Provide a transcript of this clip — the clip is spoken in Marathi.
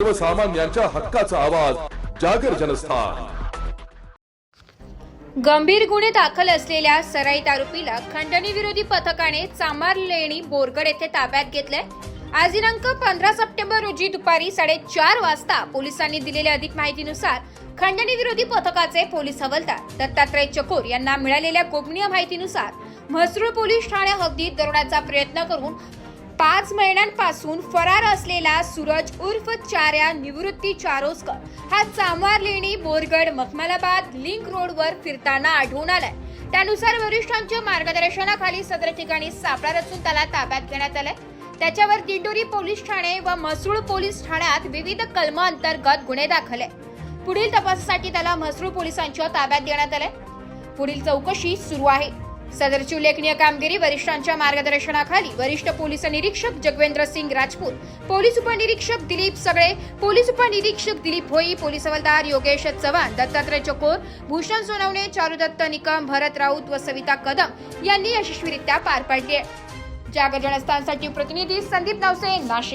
सर्वसामान्यांच्या हक्काचा आवाज जागर जनस्थान। गंभीर गुन्हे दाखल असलेल्या सराईत आरोपीला खंडणी विरोधी पथकाने चांभारलेणी बोरगड येथे ताब्यात घेतले। आज दिनांक 15 सप्टेंबर रोजी दुपारी 4:30 वाजता पोलिसांनी दिलेल्या अधिक माहितीनुसार खंडणी विरोधी पथकाचे पोलीस हवालदार दत्तात्रय चकोर यांना मिळालेल्या गोपनीय माहितीनुसार म्हसरूळ पोलीस ठाणे हद्दीत दरोड्याचा प्रयत्न करून 5 महिन्यांपासून फरार असलेला सूरज उर्फ चार्या निवृत्ती चारोस्कर हा चांभारलेणी बोरगड मखमलाबाद लिंक रोडवर फिरताना आढळून आलाय। त्यानुसार वरिष्ठांच्या मार्गदर्शनाखाली सदर ठिकाणी सापळा रचून त्याला ताब्यात घेण्यात आलाय। त्याच्यावर दिंडोरी पोलीस ठाणे व म्हसरूळ पोलीस ठाण्यात विविध कलमांतर्गत गुन्हे दाखल आहे। पुढील तपासासाठी त्याला म्हसरूळ पोलिसांच्या ताब्यात देण्यात आले। पुढील चौकशी सुरू आहे। सदरची उल्लेखनीय कामगिरी वरिष्ठांच्या मार्गदर्शनाखाली वरिष्ठ पोलीस निरीक्षक जगवेंद्र सिंग राजपूत, पोलीस उपनिरीक्षक दिलीप सगळे, पोलीस उपनिरीक्षक दिलीप भोई, पोलीस हवालदार योगेश चव्हाण, दत्तात्रय चकोर, भूषण सोनवणे, चारुदत्त निकम, भरत राऊत व सविता कदम यांनी यशस्वीरित्या पार पाडली आहे। जागर जनस्थानसाठी प्रतिनिधी संदीप नवसे, नाशिक।